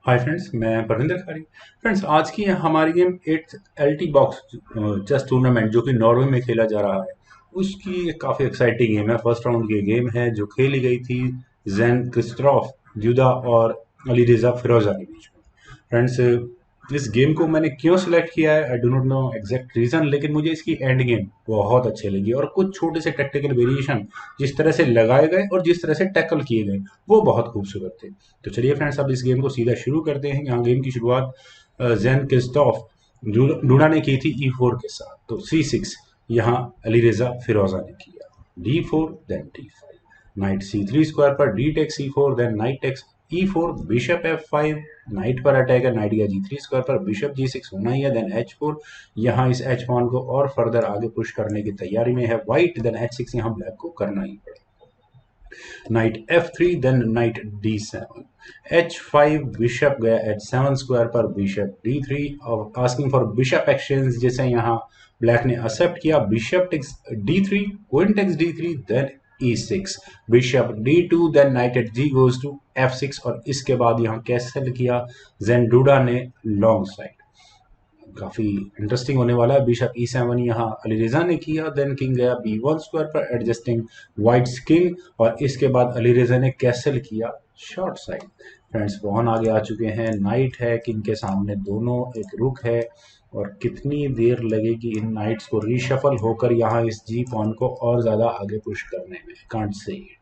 Hi friends, मैं परविंदर खारी। Friends, आज की हमारी game 8th Altibox chess tournament जो कि नॉर्वे में खेला जा रहा है, उसकी एक काफ़ी एक्साइटिंग गेम है। फर्स्ट राउंड की गेम है जो खेली गई थी जैन क्रिस्टोफ ड्यूदा और अली रेजा फिरोजा के बीच में। फ्रेंड्स, इस गेम को मैंने क्यों सिलेक्ट किया है, I do not know exact reason, लेकिन मुझे इसकी एंड गेम बहुत अच्छी लगी और कुछ छोटे से टेक्निकल वेरिएशन जिस तरह से लगाए गए और जिस तरह से टैकल किए गए वो बहुत खूबसूरत थे। तो चलिए फ्रेंड्स, अब इस गेम को सीधा शुरू करते हैं। यहाँ गेम की शुरुआत जैन क्रिस्टोफ डूडा ने की थी E4 के साथ, तो C6 यहाँ अली रेजा फिरोजा ने किया। D4 then D5, knight C3 square पर D take C4, then knight takes E4, bishop F5, knight पर अटैक है, नाइट गया G3 स्क्वायर पर, बिशप G6 होना ही है, देन H4। यहाँ इस H पॉन को और फर्दर आगे पुश करने की तैयारी में है वाइट, देन H6 यहाँ ब्लैक को करना ही पड़ेगा। Night F3, then night D7, H5, bishop गया H7 स्क्वायर पर, बिशप D3 और आस्किंग फॉर बिशप एक्सचेंज, जैसे यहाँ ब्लैक ने एक्सेप्ट किया। Bishop takes D3, queen takes D3, then E6, bishop D2, then knight at G goes to F6 और इसके बाद यहाँ कैसल किया जेन डूडा ने लॉन्ग साइड। काफी इंटरेस्टिंग होने वाला है। बिशप E7 यहाँ अलीरेजा ने किया, देन किंग गया B1 स्क्वायर पर एडजस्टिंग व्हाइट्स किंग और इसके बाद अलीरेजा ने कैसल किया शॉर्ट साइड। फ्रेंड्स, पॉन आगे आ चुके हैं, नाइट है किंग के सामने, दोनों एक रुक है और कितनी देर लगेगी इन नाइट्स को रीशफल होकर यहाँ इस जी पॉन को और ज्यादा आगे पुश करने में, can't say it.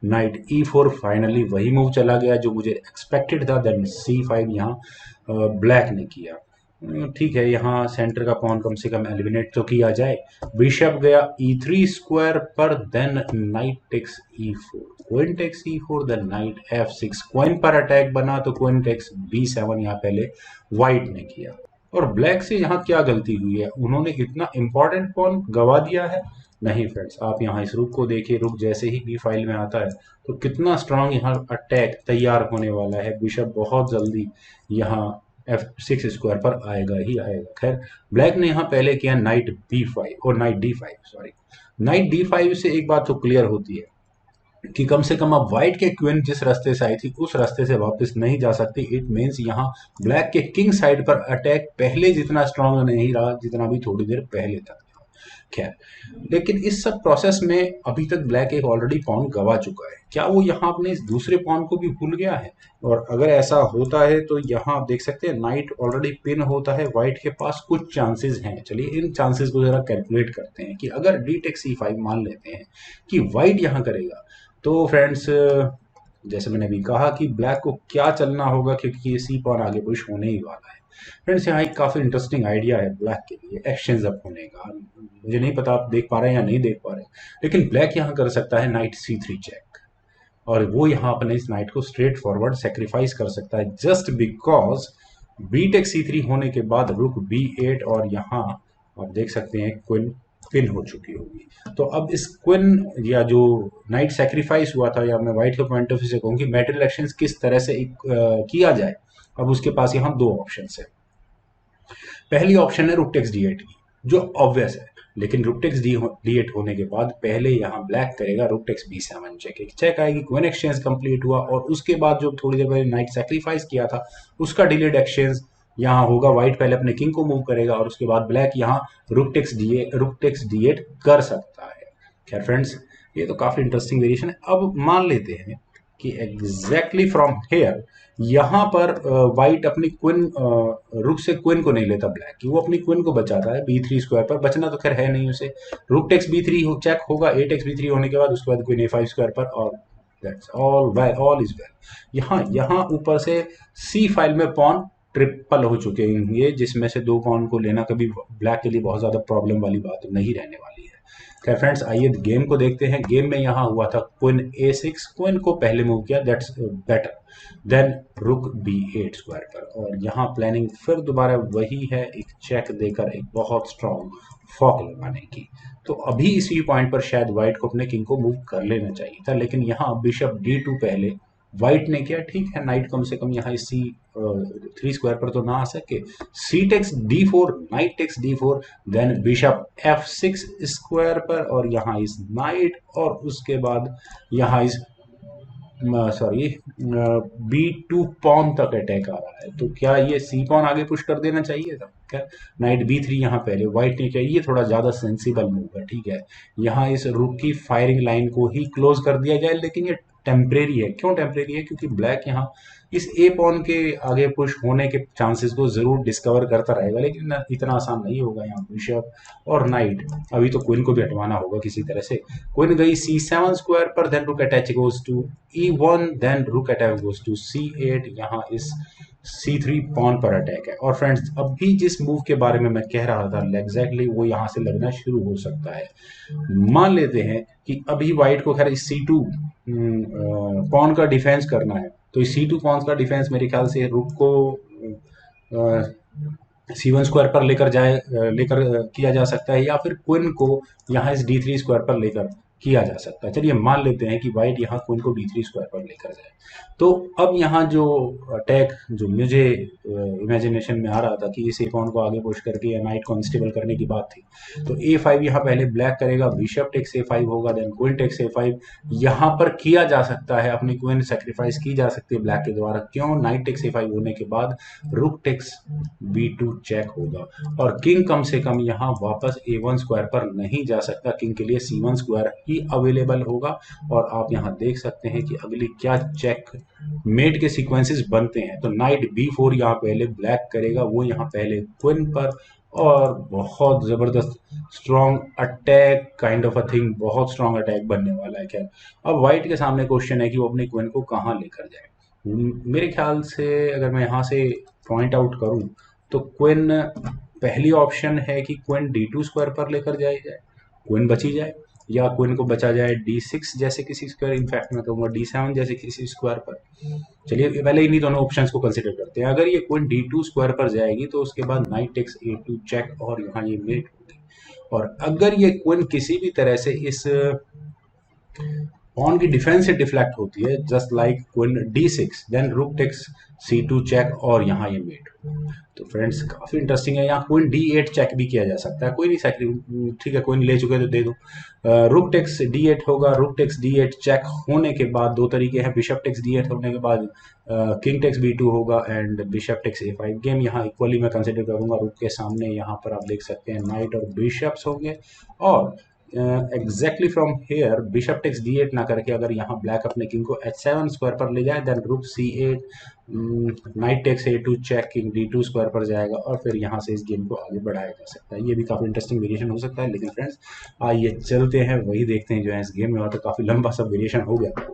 Night E4, finally वही मूव चला गया जो मुझे एक्सपेक्टेड था, देन C5 यहाँ ब्लैक ने किया। ठीक है, यहाँ सेंटर का पॉन कम से कम एलिमिनेट तो किया जाए। बिशप गया E3 स्क्वायर पर, then knight takes E4, queen takes E4, then knight F6, queen पर अटैक बना तो क्वीन टेक्स B7 यहाँ पहले वाइट ने किया। और ब्लैक से यहाँ क्या गलती हुई है, उन्होंने इतना इंपॉर्टेंट पॉन गवा दिया है? नहीं फ्रेंड्स, आप यहाँ इस रुक को देखिए। रुक जैसे ही बी फाइल में आता है तो कितना स्ट्रांग यहाँ अटैक तैयार होने वाला है। बिशप बहुत जल्दी यहाँ F6 स्क्वायर पर आएगा ही आएगा। खैर, ब्लैक ने यहाँ पहले किया नाइट B5 और night D5, sorry, night D5 से एक बात तो क्लियर होती है कि कम से कम अब व्हाइट के क्वीन जिस रास्ते से आई थी उस रास्ते से वापस नहीं जा सकती। इट मीन्स यहाँ ब्लैक के किंग साइड पर अटैक पहले जितना स्ट्रांग नहीं रहा जितना भी थोड़ी देर पहले तक था। खैर, लेकिन इस सब प्रोसेस में अभी तक ब्लैक एक ऑलरेडी पॉन गवा चुका है। क्या वो यहाँ अपने इस दूसरे पॉन को भी भूल गया है? और अगर ऐसा होता है तो यहाँ आप देख सकते हैं नाइट ऑलरेडी पिन होता है, व्हाइट के पास कुछ चांसेस हैं। चलिए इन चांसेस को जरा कैलकुलेट करते हैं कि अगर डी टेक C5 मान लेते हैं कि व्हाइट यहाँ करेगा, तो फ्रेंड्स जैसे मैंने भी कहा कि ब्लैक को क्या चलना होगा, क्योंकि ये सी पॉन आगे पुश होने ही वाला है। फ्रेंड्स, यहाँ एक काफी इंटरेस्टिंग आइडिया है ब्लैक के लिए एक्सचेंज अप होने का। मुझे नहीं पता आप देख पा रहे हैं या नहीं देख पा रहे हैं, लेकिन ब्लैक यहाँ कर सकता है नाइट C3 चेक और वो यहाँ अपने इस नाइट को स्ट्रेट फॉरवर्ड सेक्रीफाइस कर सकता है, just because B take C3 होने के बाद रुक B8 और यहाँ आप देख सकते हैं क्वीन पिन हो चुकी होगी। तो अब इस क्वीन या जो नाइट सेक्रीफाइस हुआ था, या मैं व्हाइट के पॉइंट ऑफ व्यू से कहूँ कि मेटल एक्शंस किस तरह से किया जाए, अब उसके पास यहाँ दो ऑप्शन है। पहली ऑप्शन है रुक टेक्स D8 की, जो ऑब्वियस है, लेकिन रुक टेक्स D8 होने के बाद पहले यहाँ ब्लैक करेगा रुक टेक्स B7 चेक, एक चेक आएगी, क्वीन एक्सचेंज कंप्लीट हुआ और उसके बाद जो थोड़ी देर पहले नाइट सेक्रीफाइस किया था उसका डिलेड एक्सचेंज यहाँ होगा। व्हाइट पहले अपने किंग को मूव करेगा और उसके बाद ब्लैक यहाँ रुक टेक्स D8 कर सकता है। खैर फ्रेंड्स, ये तो काफी इंटरेस्टिंग वेरिएशन है। अब मान लेते हैं कि एग्जैक्टली फ्रॉम हेयर यहाँ पर व्हाइट अपनी क्वीन रुक से क्वीन को नहीं लेता ब्लैक की, वो अपनी क्वीन को बचाता है B3 स्क्वायर पर। बचना तो खैर है नहीं उसे, रुक टेक्स B3 चेक होगा, A टेक्स B3 होने के बाद उसके बाद क्वीन A5 स्क्वायर पर और that's all well, all is well. यहाँ ऊपर से C फाइल में पॉन ट्रिपल हो चुके हैं ये, जिसमें से दो पॉन को लेना कभी ब्लैक के लिए बहुत ज्यादा प्रॉब्लम वाली बात नहीं रहने वाली है। खैर फ्रेंड्स, आइए गेम को देखते हैं। गेम में यहाँ हुआ था क्वीन A6, क्वीन को पहले मूव किया, दैट्स बेटर, देन रुक B8 स्क्वायर पर और यहाँ प्लानिंग फिर दोबारा वही है, एक चेक देकर एक बहुत स्ट्रॉन्ग फॉक लगाने की। तो अभी इसी पॉइंट पर शायद व्हाइट को अपने किंग को मूव कर लेना चाहिए था, लेकिन यहाँ बिशप D2 पहले व्हाइट ने किया। ठीक है, नाइट कम से कम यहाँ इस C3 स्क्वायर पर तो ना आ सके। C takes D4, knight takes D4, then bishop F6 square पर और यहाँ इस नाइट और उसके बाद यहाँ इस सॉरी B2 पॉन तक अटैक आ रहा है, तो क्या ये सी पॉन आगे पुश कर देना चाहिए था क्या? नाइट B3 यहाँ पहले व्हाइट ने चाहिए, थोड़ा ज़्यादा सेंसिबल मूव है, ठीक है। यहाँ इस रुक की फायरिंग लाइन को ही क्लोज कर दिया जाए, लेकिन ये टेम्परेरी है। क्यों टेम्परेरी है? क्योंकि ब्लैक यहाँ इस ए पॉन के आगे पुश होने के चांसेस को जरूर डिस्कवर करता रहेगा, लेकिन इतना आसान नहीं होगा। यहाँ बिशप और नाइट, अभी तो क्वीन को भी हटवाना होगा किसी तरह से। क्वीन गई C7 स्क्वायर पर, then rook attach goes to E1, then rook attack goes to C8। यहाँ इस C3 पॉन पर अटैक है। और फ्रेंड्स, अभी जिस मूव के बारे में मैं कह रहा था एग्जैक्टली वो यहाँ से लगना शुरू हो सकता है। मान लेते हैं कि अभी व्हाइट को खैर इस C2 पॉन का डिफेंस करना है, तो इस C2 पॉन का डिफेंस मेरे ख्याल से रुक को C1 स्क्वायर पर लेकर किया जा सकता है, या फिर क्वीन को यहाँ इस D3 स्क्वायर पर लेकर किया जा सकता है। चलिए मान लेते हैं कि व्हाइट यहाँ क्वीन को D3 स्क्वायर पर लेकर जाए। तो अब यहाँ जो अटैक जो मुझे इमेजिनेशन में आ रहा था कि इस ए पॉन को आगे पुश करके या नाइट को अनस्टेबल करने की बात थी, तो A5 यहाँ पहले ब्लैक करेगा, बिशप टेक्स A5 होगा, देन क्वीन टेक्स A5। यहाँ पर किया जा सकता है, अपनी क्वीन सेक्रीफाइस की जा सकती है ब्लैक के द्वारा। क्यों? नाइट टेक्स A5 होने के बाद रुक टेक्स B2 चेक होगा, और किंग कम से कम यहाँ वापस A1 स्क्वायर पर नहीं जा सकता। किंग के लिए C1 स्क्वायर ही अवेलेबल होगा। और आप यहाँ देख सकते हैं कि अगली क्या चेक मेट के सीक्वेंसेस बनते हैं। तो नाइट B4 यहाँ पहले ब्लैक करेगा, वो यहाँ पहले क्वीन पर, और बहुत जबरदस्त strong attack kind of a thing, बहुत स्ट्रॉन्ग अटैक बनने वाला है। खैर, अब व्हाइट के सामने क्वेश्चन है कि वो अपनी क्वीन को कहाँ लेकर जाए। मेरे ख्याल से अगर मैं यहाँ से पॉइंट आउट करूँ, तो क्वीन पहली ऑप्शन है कि क्वीन D2 स्क्वायर पर लेकर जाई जाए, क्वीन बची जाए, या क्वीन को बचा जाए D6 जैसे किसी स्क्वायर, इनफैक्ट मैं कहूँगा D7 जैसे किसी स्क्वायर पर। चलिए पहले इन्हीं दोनों ऑप्शंस को कंसिडर करते हैं। अगर ये क्वीन D2 स्क्वायर पर जाएगी तो उसके बाद नाइट टेक्स A2 चेक, और यहाँ ये मेट होगी। और अगर ये क्वीन किसी भी तरह से इस पॉन की डिफेंस से डिफ्लेक्ट होती है, just like queen D6, then rook takes C2 check, और यहाँ ये मेट। तो फ्रेंड्स काफी इंटरेस्टिंग है। यहाँ क्वीन D8 चेक भी किया जा सकता है, कोई नहीं सैक्री, ठीक है, क्वीन ले चुके तो दे दो। रुक टेक्स D8 होगा, रुक टेक्स D8 चेक होने के बाद दो तरीके हैं, बिशप टेक्स D8 होने के बाद किंग टेक्स B2 होगा, and bishop takes A5। Game यहाँ इक्वली मैं कंसिडर करूंगा। रुक के सामने यहाँ पर आप देख सकते हैं नाइट और बिशप्स होंगे, और exactly from here bishop takes D8 ना करके अगर यहाँ ब्लैक अपने किंग को H7 स्क्वायर पर ले जाए, then rook C8, knight takes A2 check, king D2 square पर जाएगा, और फिर यहाँ से इस गेम को आगे बढ़ाया जा सकता है। ये भी काफी इंटरेस्टिंग वेरिएशन हो सकता है। लेकिन फ्रेंड्स आइए चलते हैं, वही देखते हैं जो है इस गेम में हुआ। तो काफी लंबा सब वेरिएशन हो गया था।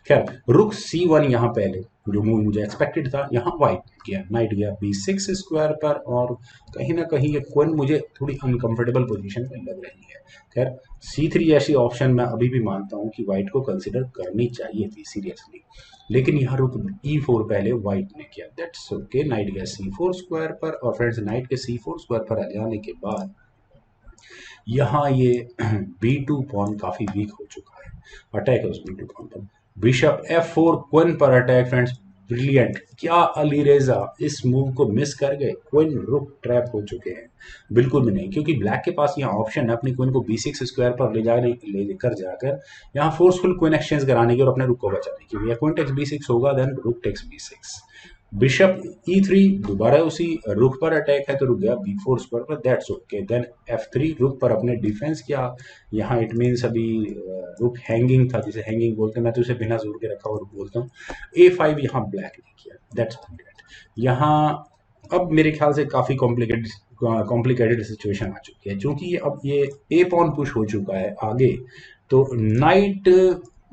खैर, रुक C1 यहाँ पहले जो मूव मुझे एक्सपेक्टेड था, यहाँ व्हाइट गया, नाइट गया B6 स्क्वायर पर, और कहीं ना कहीं ये क्वीन मुझे थोड़ी अनकंफर्टेबल पोजीशन में लग रही है। खैर, C3 ऐसी ऑप्शन मैं अभी भी मानता हूँ कि व्हाइट को कंसिडर करनी चाहिए थी सीरियसली, लेकिन यहाँ रुक E4 पहले व्हाइट ने किया, दैट्स ओके। नाइट गया C4 स्क्वायर पर, और फ्रेंड्स नाइट के C4 स्क्वायर पर आ जाने के बाद यहाँ ये B2 पॉन काफी वीक हो चुका है, अटैक है उस B2 पॉन पर। बिशप F4 क्वीन पर अटैक, फ्रेंड्स ब्रिलियंट। क्या अली रेजा इस मूव को मिस कर गए? क्वीन रुक ट्रैप हो चुके हैं। बिल्कुल भी नहीं, क्योंकि ब्लैक के पास यहाँ ऑप्शन है अपनी क्वीन को B6 स्क्वायर पर ले लेकर जाकर यहाँ फोर्सफुल क्वीन एक्सचेंज कराने की और अपने रुक को बचाने की। या क्वीन टेक्स B6 होगा, then rook takes B6, bishop E3, दोबारा उसी रुक पर अटैक है, तो रुक गया B4 स्क्वायर पर, दैट्स ओके। देन F3 रुक पर अपने डिफेंस किया। यहाँ इट मीन्स अभी रुक हैंगिंग था, जिसे हैंगिंग बोलते हैं, मैं तो उसे बिना जोर के रखा हुआ रुक बोलता हूँ। A5 यहाँ ब्लैक ने किया, दैट्स ब्रिलियंट। यहाँ अब मेरे ख्याल से काफी कॉम्प्लिकेटेड सिचुएशन आ चुकी है, क्योंकि अब ये ए पॉन पुश हो चुका है आगे, तो नाइट,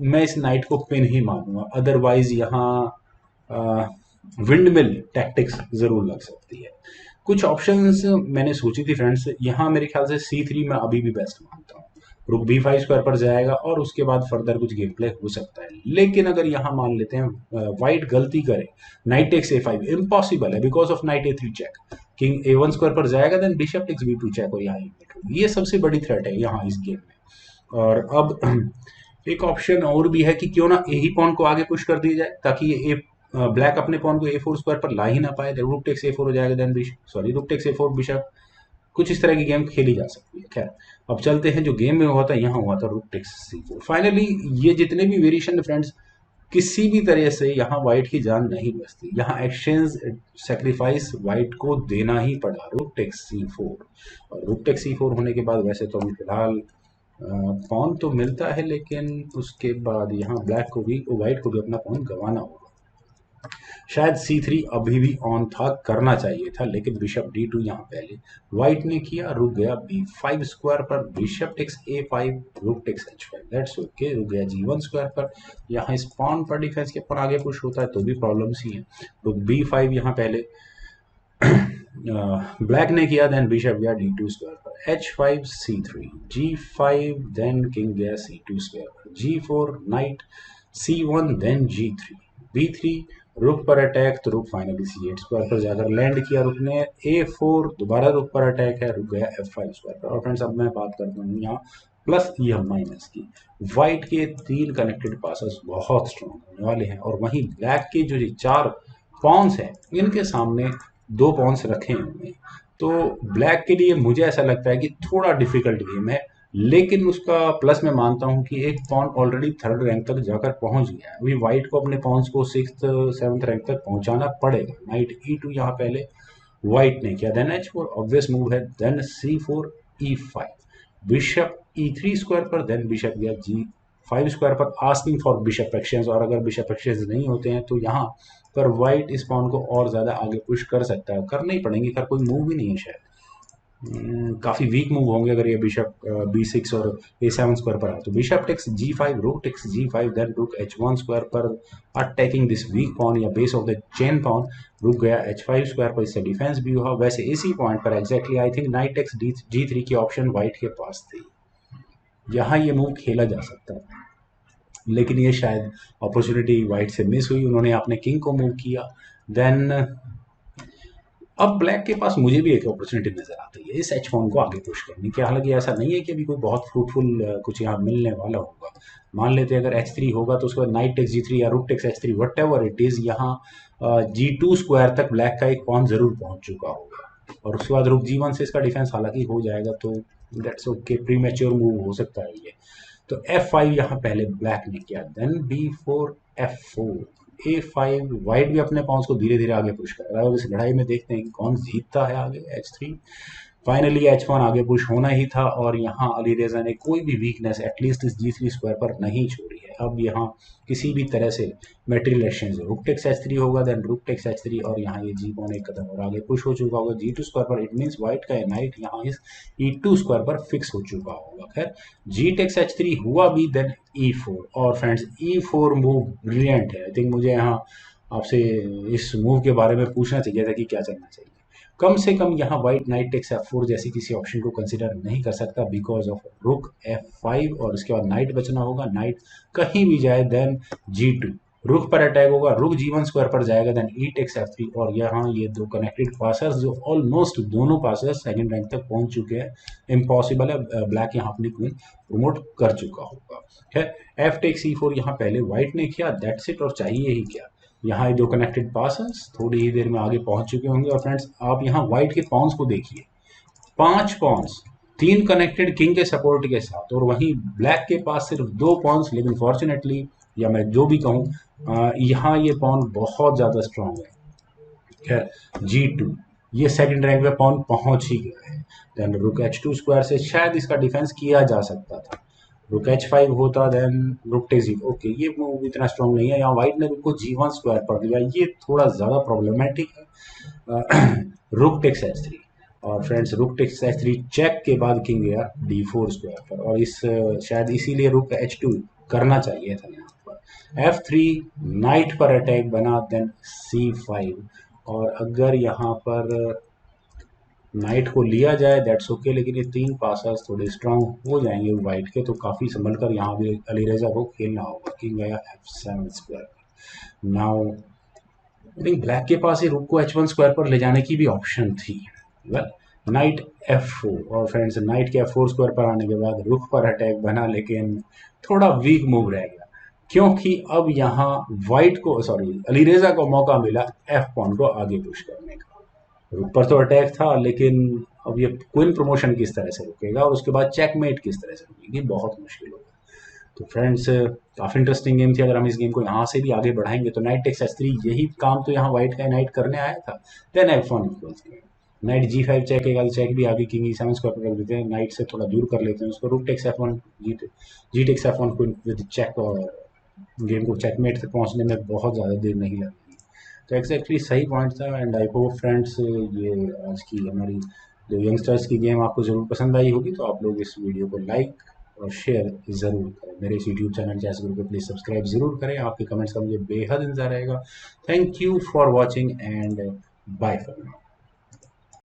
मैं इस नाइट को पिन ही मानूंगा, अदरवाइज यहाँ विंडमिल टैक्टिक्स जरूर लग सकती है। कुछ ऑप्शंस मैंने सोची थी फ्रेंड्स, यहाँ मेरे ख्याल से C3 मैं अभी भी बेस्ट मानता हूँ। रुक B5 स्क्वायर पर जाएगा, और उसके बाद फर्दर कुछ गेम प्ले हो सकता है। लेकिन अगर यहाँ मान लेते हैं व्हाइट गलती करे, नाइट टेक्स A5 इम्पॉसिबल है because of knight A3 check, king A1 square पर जाएगा, then bishop takes B2 check, और यहाँ ये सबसे बड़ी थ्रेट है यहाँ इस गेम में। और अब एक ऑप्शन और भी है कि क्यों ना यही पॉन को आगे पुश कर दिया जाए, ताकि ये ब्लैक अपने पॉन को A4 स्क्वायर पर ला ही ना पाए, रुक टेक्स A4 हो जाएगा, then rook takes A4 bishop, कुछ इस तरह की गेम खेली जा सकती है। खैर, अब चलते हैं जो गेम में हुआ था, यहाँ हुआ था रुक टेक्स C4। फाइनली ये जितने भी वेरिएशन फ्रेंड्स किसी भी तरह से यहाँ व्हाइट की जान नहीं बचती। यहाँ एक्सचेंज सेक्रीफाइस व्हाइट को देना ही पड़ा, रूक टेक्स C4। और रूक टेक्स C4 होने के बाद वैसे तो अभी फिलहाल पॉन तो मिलता है, लेकिन उसके बाद यहाँ ब्लैक को भी, व्हाइट को भी अपना पॉन गंवाना होगा। शायद C3 अभी भी ऑन था, करना चाहिए था, लेकिन बिशप D2 यहाँ पहले व्हाइट ने किया, रुक गया B5 स्क्वायर पर, bishop takes A5, rook takes H5, that's okay, रुक गया G1 स्क्वायर पर। यहाँ इस पॉन पर डिफेंस के ऊपर आगे पुश होता है तो भी प्रॉब्लम्स ही है। रुक B5 यहाँ पहले ब्लैक ने किया, देन बिशप गया D2 स्क्वायर पर, H5 C3, G5, then king गया C2 स्क्वायर पर, G4 night, C1, then G3, B3 रुक पर अटैक, तो रुक फाइनली C8 स्क्वायर पर जाकर लैंड किया रुक ने, A4 दोबारा रुक पर अटैक है, रुक गया F5 स्क्वायर पर। और फ्रेंड्स अब मैं बात करता हूँ यहाँ प्लस या माइनस की। व्हाइट के 3 कनेक्टेड पासेस बहुत स्ट्रॉन्ग होने वाले हैं, और वहीं ब्लैक के जो 4 पॉन्स हैं इनके सामने 2 पॉन्स रखे हुए हैं। तो ब्लैक के लिए मुझे ऐसा लगता है कि थोड़ा डिफिकल्ट गेम है, लेकिन उसका प्लस मैं मानता हूं कि एक पॉन ऑलरेडी 3rd रैंक तक जाकर पहुंच गया है। अभी व्हाइट को अपने पॉन्स को 6th 7th रैंक तक पहुंचाना पड़ेगा। नाइट E2 यहाँ पहले व्हाइट ने किया, देन H4 ऑब्वियस मूव है, then C4 E5, bishop E3 square पर, देन बिशप गया G5 स्क्वायर पर, आस्किंग फॉर बिशप एक्सचेंज। और अगर बिशप एक्सचेंज नहीं होते हैं तो यहाँ पर व्हाइट इस पॉन को और ज्यादा आगे पुश कर सकता है, करने ही पड़ेंगे, खैर कोई मूव भी नहीं है शायद। काफी वीक मूव होंगे अगर ये बिशप B6 और A7 स्क्वायर पर आए तो। बिशप टेक्स G5, रूक टेक्स G5, देन रूक H1 स्क्वायर पर, अटैकिंग दिस वीक पॉन या base of the chain pawn, rook गया H5 स्क्वायर पर, इससे डिफेंस भी हुआ। वैसे इसी पॉइंट पर exactly I think knight takes G3 की ऑप्शन व्हाइट के पास थी, यहाँ ये मूव खेला जा सकता है, लेकिन ये शायद अपॉर्चुनिटी व्हाइट से मिस हुई, उन्होंने अपने किंग को मूव किया। देन अब ब्लैक के पास मुझे भी एक अपॉर्चुनिटी नजर आती है इस एच पॉन को आगे पुश करने की। हालांकि ऐसा नहीं है कि अभी कोई बहुत फ्रूटफुल कुछ यहाँ मिलने वाला होगा। मान लेते हैं अगर H3 होगा तो उसके बाद नाइट टेक्स G3 या rook takes H3, whatever it is, यहाँ G2 स्क्वायर तक ब्लैक का एक पॉन जरूर पहुंच चुका होगा, और उसके बाद रुक G1 से इसका डिफेंस हालांकि हो जाएगा, तो that's okay, pre mature move हो सकता है ये। तो F5 यहाँ पहले ब्लैक ने किया, then B4 F4 A5, white भी अपने पॉन्स को धीरे धीरे आगे पुश कर रहा है, और इस लड़ाई में देखते हैं कि कौन जीतता है आगे। H3 फाइनली H1 आगे पुश होना ही था, और यहाँ अली रेजा ने कोई भी वीकनेस एटलीस्ट इस G3 स्क्वायर पर नहीं छोड़ी है। अब यहाँ किसी भी तरह से material exchange, rook takes H3 होगा, देन रुक टेक्स H3, और यहाँ ये जी पॉन एक कदम और आगे पुश हो चुका होगा G2 स्क्वायर पर। इट मीन्स व्हाइट का नाइट यहाँ इस E2 स्क्वायर पर फिक्स हो चुका होगा। खैर G टेक्स H3 हुआ भी, देन E4, और फ्रेंड्स E4 मूव ब्रिलियंट है। आई थिंक मुझे यहाँ आपसे इस मूव के बारे में पूछना चाहिए था कि क्या चलना चाहिए। कम से कम यहाँ व्हाइट नाइट टेक्स F4 जैसी किसी ऑप्शन को कंसिडर नहीं कर सकता, बिकॉज ऑफ रुक F5, और उसके बाद नाइट बचना होगा। नाइट कहीं भी जाए, देन G2 रुक पर अटैक होगा, रुक G1 स्क्वायर पर जाएगा, देन E टेक्स F3, और यहाँ ये 2 कनेक्टेड पासर्स जो ऑलमोस्ट दोनों पासर्स 2nd रैंक तक पहुंच चुके हैं। इम्पॉसिबल है, ब्लैक यहाँ अपनी क्वीन प्रमोट कर चुका होगा। खैर F टेक्स E4 यहाँ पहले व्हाइट ने किया, दैट्स इट, और चाहिए ही क्या। यहाँ 2 कनेक्टेड पासर्स थोड़ी ही देर में आगे पहुंच चुके होंगे। और फ्रेंड्स आप यहाँ व्हाइट के पॉन्स को देखिए, 5 पॉन्स, 3 कनेक्टेड किंग के सपोर्ट के साथ, और वहीं ब्लैक के पास सिर्फ 2 पॉन्स। लेकिन फॉर्चुनेटली, या मैं जो भी कहूँ, यहाँ ये पॉन बहुत ज़्यादा स्ट्रांग है। खैर G2 ये 2nd रैंक पे पॉन पहुंच ही गया है। देन रुक H2 स्क्वायर से शायद इसका डिफेंस किया जा सकता था, रुक H5 होता, then rook takes G। Okay, ये मूव इतना स्ट्रांग नहीं है। यहाँ व्हाइट ने रुक को G1 स्क्वायर पर दिया, ये थोड़ा ज़्यादा प्रॉब्लमेटिक है। रुक टेक्स H3, और friends rook takes H3 check के बाद किंग गया D4 स्क्वायर पर, और इस शायद इसीलिए रुक H2 करना चाहिए था यहाँ पर। F3 नाइट पर अटैक बना, देन C5, और अगर यहाँ पर नाइट को लिया जाए दैट्स ओके, लेकिन ये 3 पासर्स थोड़े स्ट्रांग हो जाएंगे व्हाइट के, तो काफ़ी संभल कर यहाँ भी अली रेजा को खेलना होगा। किंग गया F7 square. Now I think black के पास ही रुक को H1 स्क्वायर पर ले जाने की भी ऑप्शन थी। वेल नाइट F4, और फ्रेंड्स नाइट के F4 स्क्वायर पर आने के बाद रुक पर अटैक बना, लेकिन थोड़ा वीक मूव रह गया, क्योंकि अब यहाँ व्हाइट को, सॉरी, अली रेजा को मौका मिला F पॉन को आगे पुश करने का। रुक पर तो अटैक था, लेकिन अब ये क्वीन प्रमोशन किस तरह से रुकेगा, और उसके बाद चेकमेट किस तरह से रुकेगी, बहुत मुश्किल होगा। तो फ्रेंड्स काफ़ी इंटरेस्टिंग गेम थी। अगर हम इस गेम को यहाँ से भी आगे बढ़ाएंगे तो नाइट टेक्स S3 यही काम तो यहाँ वाइट का नाइट करने आया था। Then F1 equals night G5 check, एक आगे चेक भी आगे किंग E7 स्क्वायर पर रख देते हैं, नाइट से थोड़ा दूर कर लेते हैं उसको, rook takes F1, G takes F1 queen with check, और गेम को चेकमेट तक पहुँचने में बहुत ज़्यादा देर नहीं लगेगी। तो एग्जैक्टली सही पॉइंट था। एंड आई होप फ्रेंड्स ये आज की हमारी जो यंगस्टर्स की गेम आपको ज़रूर पसंद आई होगी। तो आप लोग इस वीडियो को लाइक और शेयर ज़रूर करें। मेरे इस यूट्यूब चैनल चेस गुरु को प्लीज़ सब्सक्राइब ज़रूर करें। आपके कमेंट्स का मुझे बेहद इंतज़ार रहेगा। Thank you for watching and bye for now.